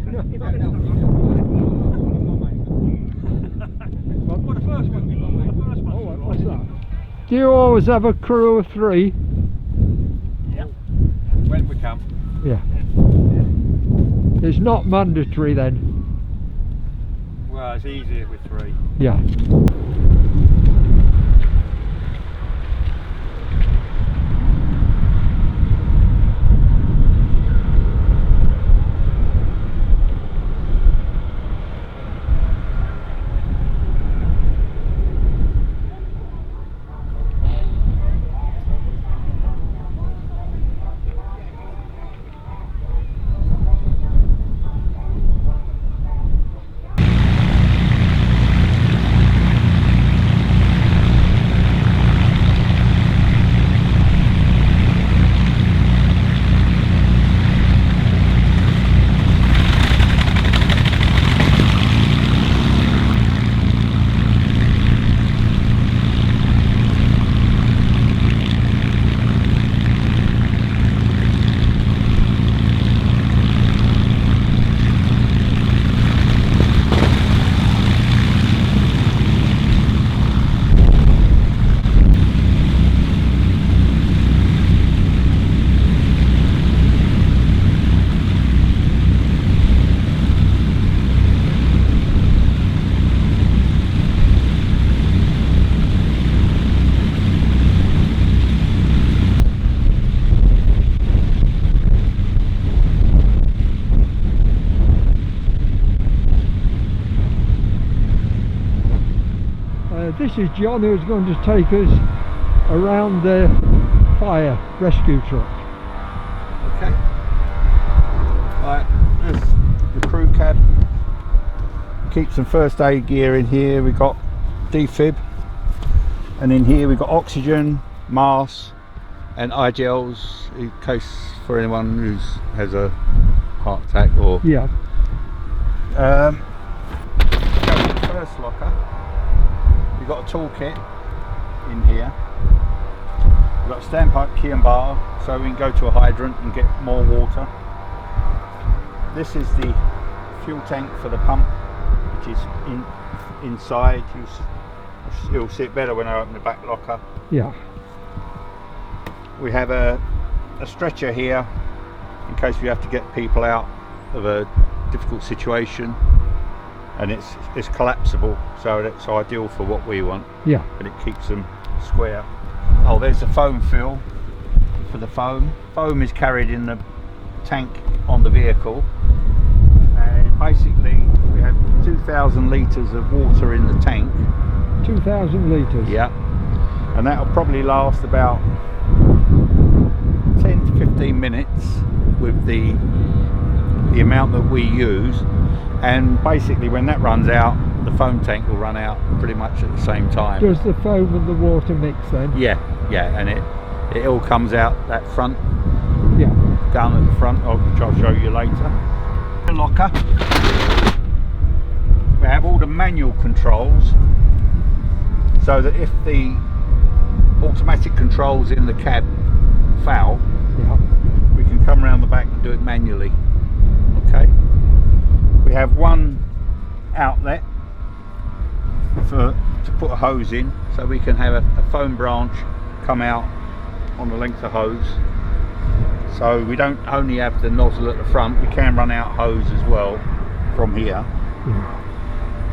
Well, the first one. What's that? Do you always have a crew of 3? Yeah. When we come. Yeah. It's not mandatory then? Well, it's easier with 3. Yeah. This is John, who's going to take us around the fire rescue truck. Okay. Right, there's the crew cab. Keep some first aid gear in here. We've got defib, and in here we've got oxygen, masks, and eye gels in case for anyone who has a heart attack or. Yeah. First locker. We've got a toolkit in here. We've got a standpipe key and bar so we can go to a hydrant and get more water. This is the fuel tank for the pump, which is inside. You'll see it better when I open the back locker. Yeah. We have a stretcher here in case we have to get people out of a difficult situation. And it's collapsible, so it's ideal for what we want. Yeah. And it keeps them square. Oh, there's a foam fill for the foam. Foam is carried in the tank on the vehicle. And basically, we have 2,000 litres of water in the tank. 2,000 litres? Yeah. And that'll probably last about 10 to 15 minutes with the amount that we use. And basically when that runs out, the foam tank will run out pretty much at the same time. Does the foam and the water mix then? Yeah, and it all comes out that front. Yeah. Down at the front, which I'll show you later. The locker. We have all the manual controls, so that if the automatic controls in the cab fail, yeah, we can come around the back and do it manually. Okay. We have one outlet to put a hose in, so we can have a foam branch come out on the length of hose. So we don't only have the nozzle at the front, we can run out hose as well from here.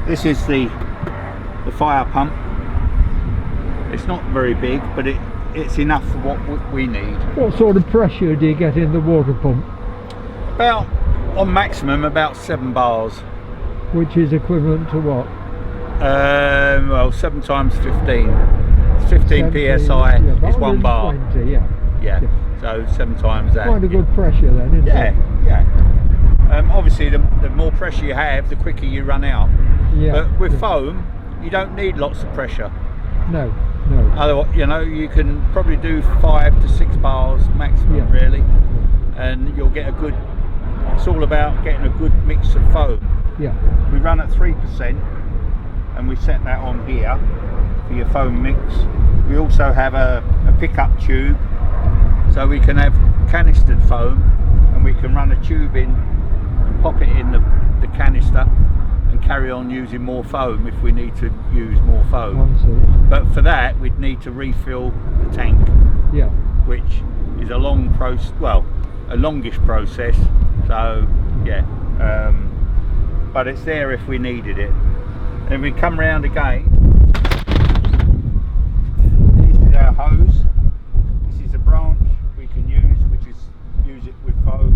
This is the fire pump. It's not very big, but it's enough for what we need. What sort of pressure do you get in the water pump? About, on maximum, about 7 bars. Which is equivalent to what? Well, 7 times 15. 15 psi is 1 bar. 20, yeah. So 7 times that. Quite a good pressure then, isn't it? Yeah. Obviously, the more pressure you have, the quicker you run out. Yeah. But with foam, you don't need lots of pressure. No. Otherwise, you can probably do 5 to 6 bars maximum, really, and you'll get a good. It's all about getting a good mix of foam. Yeah. We run at 3%, and we set that on here for your foam mix. We also have a pickup tube, so we can have canistered foam, and we can run a tube in and pop it in the canister and carry on using more foam if we need to use more foam. I see. But for that we'd need to refill the tank, Yeah. which is a long process, well, a longish process, so yeah, but it's there if we needed it. And we come round again, this is our hose, this is a branch we can use, which is use it with foam,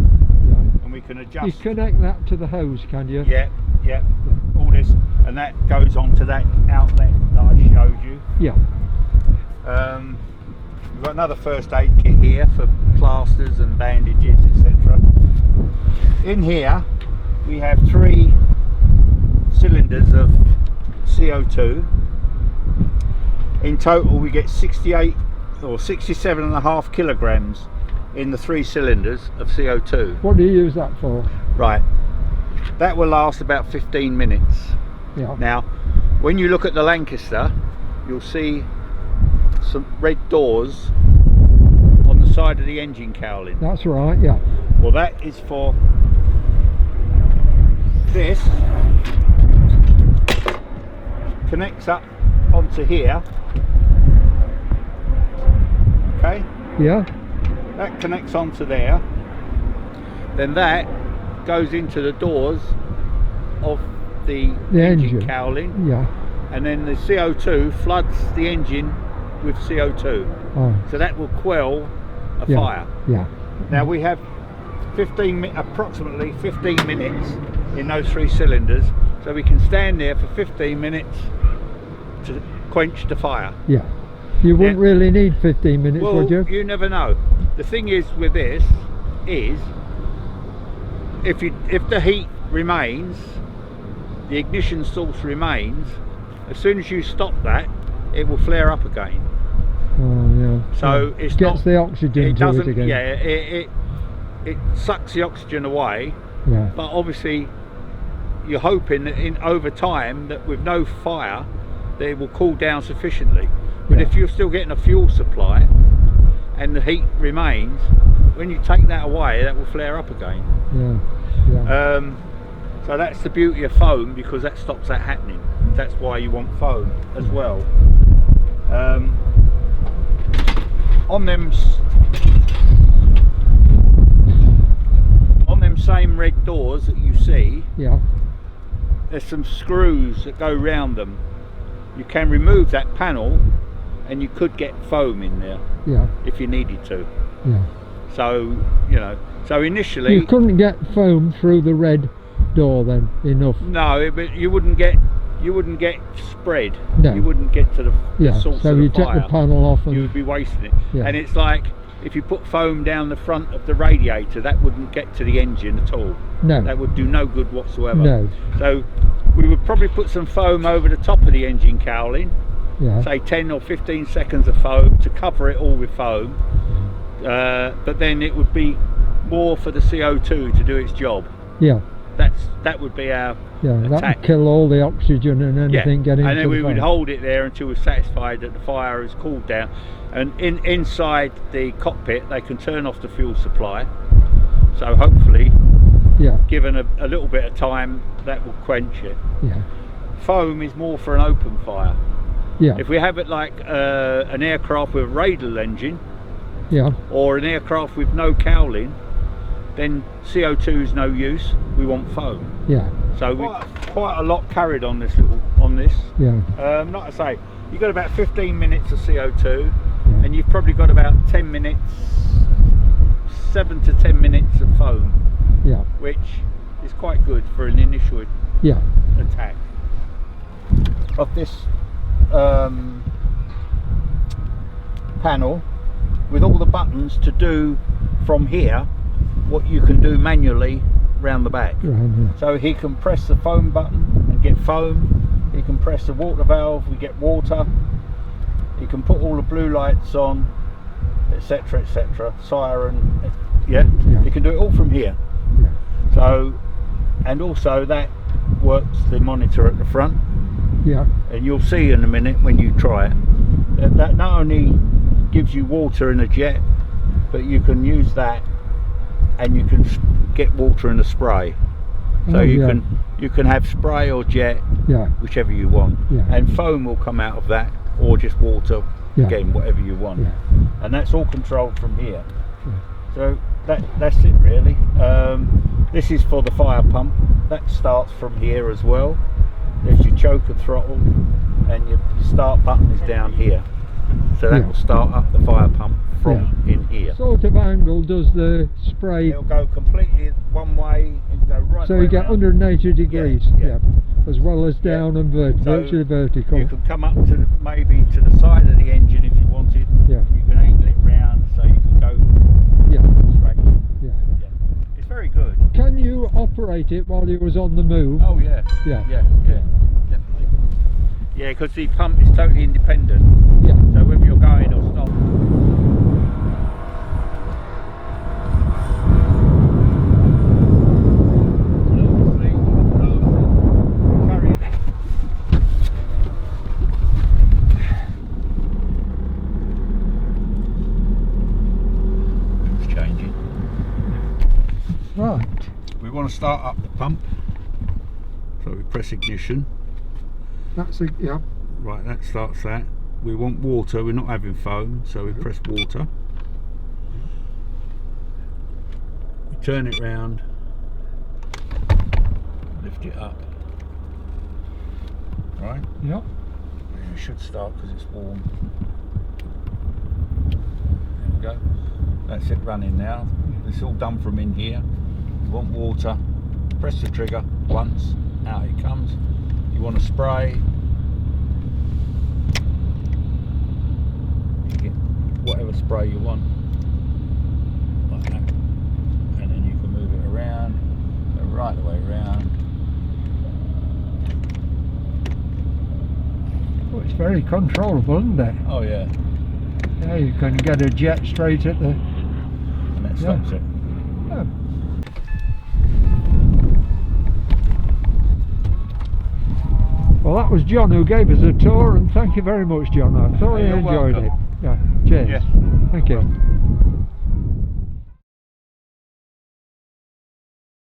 Yeah. and we can You adjust. connect that to the hose, can you? Yeah, all this, and that goes onto that outlet that I showed you. Yeah. We've got another first aid kit here for plasters and bandages, etc. In here we have 3 cylinders of CO2. In total we get 68 or 67.5 kilograms in the 3 cylinders of CO2. What do you use that for? Right, that will last about 15 minutes. Yeah. Now when you look at the Lancaster, you'll see some red doors on the side of the engine cowling. That's right, yeah. Well, that is for this connects up onto here. Okay, Yeah. that connects onto there, then that goes into the doors of the engine cowling, Yeah. and then the CO2 floods the engine with CO2, Oh. so that will quell a Yeah. fire. Yeah. Now we have approximately 15 minutes in those 3 cylinders, so we can stand there for 15 minutes to quench the fire. Yeah. You wouldn't really need 15 minutes, Well, would you? you never know. The thing is with this is if the heat remains, the ignition source remains, as soon as you stop that, it will flare up again. Oh, yeah. So Yeah. it's Gets not, the oxygen it to doesn't, it again. yeah, it sucks the oxygen away, Yeah. but obviously you're hoping that over time that with no fire they will cool down sufficiently. But Yeah. if you're still getting a fuel supply and the heat remains, when you take that away, that will flare up again. Yeah. Yeah. So that's the beauty of foam, because that stops that happening. That's why you want foam as well. On them same red doors that you see, Yeah. there's some screws that go round them. You can remove that panel and you could get foam in there Yeah. if you needed to. Yeah. So, you know, so initially You couldn't get foam through the red door then enough. no, but you wouldn't get spread. No. You wouldn't get to the Yeah. source So of the you take fire. the panel off and You would be wasting it. Yeah. And it's like if you put foam down the front of the radiator, that wouldn't get to the engine at all. no. That would do no good whatsoever. No. So we would probably put some foam over the top of the engine cowling, Yeah. say 10 or 15 seconds of foam to cover it all with foam, but then it would be more for the CO2 to do its job. Yeah. That would be our Yeah. That attack. would kill all the oxygen and anything getting and into then we the would fire. hold it there until we're satisfied that the fire is cooled down. And inside the cockpit they can turn off the fuel supply, so hopefully Yeah. given a little bit of time that will quench it. Yeah. Foam is more for an open fire. Yeah. If we have it like an aircraft with a radial engine Yeah. or an aircraft with no cowling, then CO2 is no use. We want foam. Yeah. So we quite a lot carried on this Yeah. Like I say, you've got about 15 minutes of CO2, Yeah. and you've probably got about 10 minutes, 7 to 10 minutes of foam, Yeah. which is quite good for an initial Yeah. attack. Of this panel with all the buttons to do from here what you can do manually round the back. Right. So he can press the foam button and get foam, he can press the water valve, we get water, he can put all the blue lights on, etc, etc, siren, yeah? Yeah. He can do it all from here. Yeah. So, and also that works the monitor at the front, Yeah. and you'll see in a minute when you try it that not only gives you water in a jet, but you can use that and you can get water in a spray. So Oh, you yeah. can have spray or jet, Yeah. whichever you want, Yeah. and foam will come out of that, or just water, Yeah. again, whatever you want. Yeah. And that's all controlled from here. Yeah. So that's it really. This is for the fire pump. That starts from here as well. There's your choker throttle, and your start button is down here. So that Yeah. will start up the fire pump from in here. Sort of angle does the spray, It'll go completely one way and go right. so the way you get round. 180 degrees, yeah. as well as down and So virtually vertical. You can come up to maybe to the side of the engine if you wanted. Yeah. You can angle it round so you can go Yeah. straight. Yeah. Yeah. It's very good. Can you operate it while you was on the move? Oh yeah. Yeah. Yeah. Yeah. Definitely. Yeah, because the pump is totally independent. Yeah. So whether you're going or stop. Right. We want to start up the pump, so we press ignition. That's it. Yeah. Right, that starts that. We want water, we're not having foam, so we press water. We turn it round, lift it up. Right? Yep. And it should start because it's warm. There we go. That's it running now. It's all done from in here. You want water, press the trigger once, out it comes. You want to spray, you get whatever spray you want, like that, and then you can move it around, go right the way around. Oh, it's very controllable, isn't it? Oh yeah, Yeah, you can get a jet straight at the. and that stops it. Oh. Well, that was John who gave us a tour, and thank you very much, John. I thoroughly You're enjoyed welcome. it. Yeah, cheers. Yeah. Thank you.